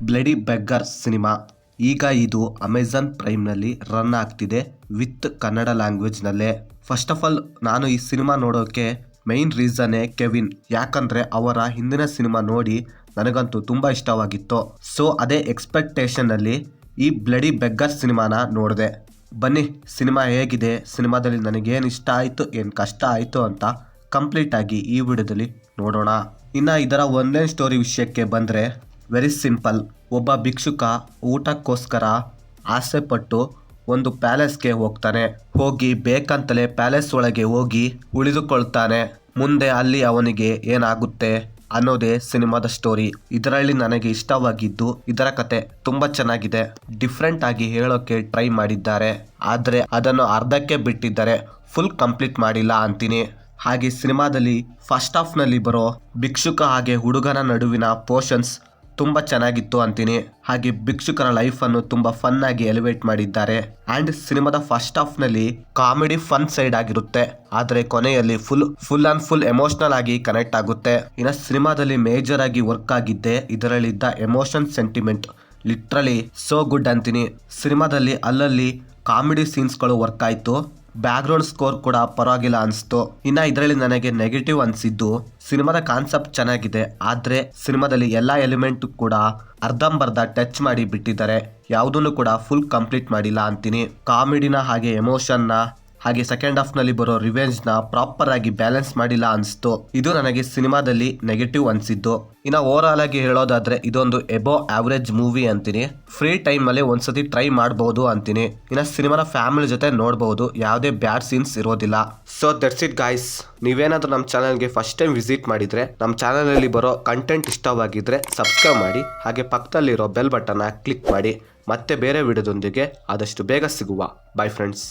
Bloody beggar cinema ಈಗ ಇದು Amazon ಪ್ರೈಮ್ನಲ್ಲಿ ರನ್ ಆಗ್ತಿದೆ ವಿತ್ ಕನ್ನಡ ಲ್ಯಾಂಗ್ವೇಜ್ನಲ್ಲೇ. ಫಸ್ಟ್ ಆಫ್ ಆಲ್ ನಾನು ಈ ಸಿನಿಮಾ ನೋಡೋಕೆ ಮೈನ್ ರೀಸನ್ನೇ ಕೆವಿನ್, ಯಾಕಂದರೆ ಅವರ ಹಿಂದಿನ ಸಿನಿಮಾ ನೋಡಿ ನನಗಂತೂ ತುಂಬ ಇಷ್ಟವಾಗಿತ್ತು. ಸೊ ಅದೇ ಎಕ್ಸ್ಪೆಕ್ಟೇಷನ್ನಲ್ಲಿ ಈ ಬ್ಲಡಿ ಬೆಗ್ಗರ್ ಸಿನಿಮಾನ ನೋಡಿದೆ. ಬನ್ನಿ ಸಿನಿಮಾ ಹೇಗಿದೆ, ಸಿನಿಮಾದಲ್ಲಿ ನನಗೇನು ಇಷ್ಟ ಆಯಿತು, ಏನು ಕಷ್ಟ ಆಯಿತು ಅಂತ ಕಂಪ್ಲೀಟಾಗಿ ಈ ವಿಡಿಯೋದಲ್ಲಿ ನೋಡೋಣ. ಇನ್ನು ಇದರ ಒಂದನೇ ಸ್ಟೋರಿ ವಿಷಯಕ್ಕೆ ಬಂದರೆ ವೆರಿ ಸಿಂಪಲ್. ಒಬ್ಬ ಭಿಕ್ಷುಕ ಊಟಕ್ಕೋಸ್ಕರ ಆಸೆ ಪಟ್ಟು ಒಂದು ಪ್ಯಾಲೇಸ್ಗೆ ಹೋಗ್ತಾನೆ. ಹೋಗಿ ಬೇಕಂತಲೇ ಪ್ಯಾಲೇಸ್ ಒಳಗೆ ಹೋಗಿ ಉಳಿದುಕೊಳ್ತಾನೆ. ಮುಂದೆ ಅಲ್ಲಿ ಅವನಿಗೆ ಏನಾಗುತ್ತೆ ಅನ್ನೋದೇ ಸಿನಿಮಾದ ಸ್ಟೋರಿ. ಇದರಲ್ಲಿ ನನಗೆ ಇಷ್ಟವಾಗಿದ್ದು ಇದರ ಕತೆ ತುಂಬಾ ಚೆನ್ನಾಗಿದೆ. ಡಿಫ್ರೆಂಟ್ ಆಗಿ ಹೇಳೋಕೆ ಟ್ರೈ ಮಾಡಿದ್ದಾರೆ, ಆದರೆ ಅದನ್ನು ಅರ್ಧಕ್ಕೆ ಬಿಟ್ಟಿದ್ದಾರೆ, ಫುಲ್ ಕಂಪ್ಲೀಟ್ ಮಾಡಿಲ್ಲ ಅಂತೀನಿ. ಹಾಗೆ ಸಿನಿಮಾದಲ್ಲಿ ಫಸ್ಟ್ ಹಾಫ್ನಲ್ಲಿ ಬರೋ ಭಿಕ್ಷುಕ ಹಾಗೆ ಹುಡುಗನ ನಡುವಿನ ಪೋರ್ಷನ್ಸ್ ತುಂಬ ಚೆನ್ನಾಗಿತ್ತು ಅಂತೀನಿ. ಹಾಗೆ ಭಿಕ್ಷುಕರ ಲೈಫನ್ನು ತುಂಬ ಫನ್ ಆಗಿ ಎಲಿವೇಟ್ ಮಾಡಿದ್ದಾರೆ. ಆ್ಯಂಡ್ ಸಿನಿಮಾದ ಫಸ್ಟ್ ಹಾಫ್ನಲ್ಲಿ ಕಾಮಿಡಿ ಫನ್ ಸೈಡ್ ಆಗಿರುತ್ತೆ, ಆದರೆ ಕೊನೆಯಲ್ಲಿ ಫುಲ್ ಎಮೋಷನಲ್ ಆಗಿ ಕನೆಕ್ಟ್ ಆಗುತ್ತೆ. ಇನ್ನು ಸಿನಿಮಾದಲ್ಲಿ ಮೇಜರ್ ಆಗಿ ವರ್ಕ್ ಆಗಿದ್ದೆ ಇದರಲ್ಲಿದ್ದ emotion sentiment literally so good ಅಂತೀನಿ. ಸಿನಿಮಾದಲ್ಲಿ ಅಲ್ಲಲ್ಲಿ ಕಾಮಿಡಿ ಸೀನ್ಸ್ಗಳು ವರ್ಕ್ ಆಯಿತು. ಬ್ಯಾಕ್ಗ್ರೌಂಡ್ ಸ್ಕೋರ್ ಕೂಡ ಪರವಾಗಿಲ್ಲ ಅನಿಸ್ತು. ಇನ್ನು ಇದರಲ್ಲಿ ನನಗೆ ನೆಗೆಟಿವ್ ಅನಿಸಿದ್ದು ಸಿನಿಮಾದ ಕಾನ್ಸೆಪ್ಟ್ ಚೆನ್ನಾಗಿದೆ, ಆದರೆ ಸಿನಿಮಾದಲ್ಲಿ ಎಲ್ಲ ಎಲಿಮೆಂಟ್ ಕೂಡ ಅರ್ಧಂಬರ್ಧ ಟಚ್ ಮಾಡಿ ಬಿಟ್ಟಿದ್ದಾರೆ. ಯಾವುದನ್ನು ಕೂಡ ಫುಲ್ ಕಂಪ್ಲೀಟ್ ಮಾಡಿಲ್ಲ ಅಂತೀನಿ. ಕಾಮಿಡಿನ ಹಾಗೆ ಎಮೋಷನ್ನ ಹಾಗೆ ಸೆಕೆಂಡ್ ಹಾಫ್ನಲ್ಲಿ ಬರೋ ರಿವೆಂಜ್ನ ಪ್ರಾಪರ್ ಆಗಿ ಬ್ಯಾಲೆನ್ಸ್ ಮಾಡಿಲ್ಲ ಅನಿಸ್ತು. ಇದು ನನಗೆ ಸಿನಿಮಾದಲ್ಲಿ ನೆಗೆಟಿವ್ ಅನಿಸಿದ್ದು. ಇನ್ನು ಓವರ್ ಆಲ್ ಆಗಿ ಹೇಳೋದಾದ್ರೆ ಇದೊಂದು ಎಬೋ ಆವರೇಜ್ ಮೂವಿ ಅಂತೀನಿ. ಫ್ರೀ ಟೈಮಲ್ಲಿ ಒಂದ್ಸತಿ ಟ್ರೈ ಮಾಡಬಹುದು ಅಂತೀನಿ. ಇನ್ನು ಸಿನಿಮಾನ ಫ್ಯಾಮಿಲಿ ಜೊತೆ ನೋಡಬಹುದು, ಯಾವುದೇ ಬ್ಯಾಡ್ ಸೀನ್ಸ್ ಇರೋದಿಲ್ಲ. So that's it guys. ನೀವೇನಾದ್ರೂ ನಮ್ಮ ಚಾನಲ್ಗೆ ಫಸ್ಟ್ ಟೈಮ್ ವಿಸಿಟ್ ಮಾಡಿದ್ರೆ ನಮ್ಮ ಚಾನಲಲ್ಲಿ ಬರೋ ಕಂಟೆಂಟ್ ಇಷ್ಟವಾಗಿದ್ರೆ ಸಬ್ಸ್ಕ್ರೈಬ್ ಮಾಡಿ, ಹಾಗೆ ಪಕ್ಕದಲ್ಲಿರೋ ಬೆಲ್ ಬಟನ್ನ ಕ್ಲಿಕ್ ಮಾಡಿ. ಮತ್ತೆ ಬೇರೆ ವಿಡಿಯೋದೊಂದಿಗೆ ಆದಷ್ಟು ಬೇಗ ಸಿಗುವ. By friends.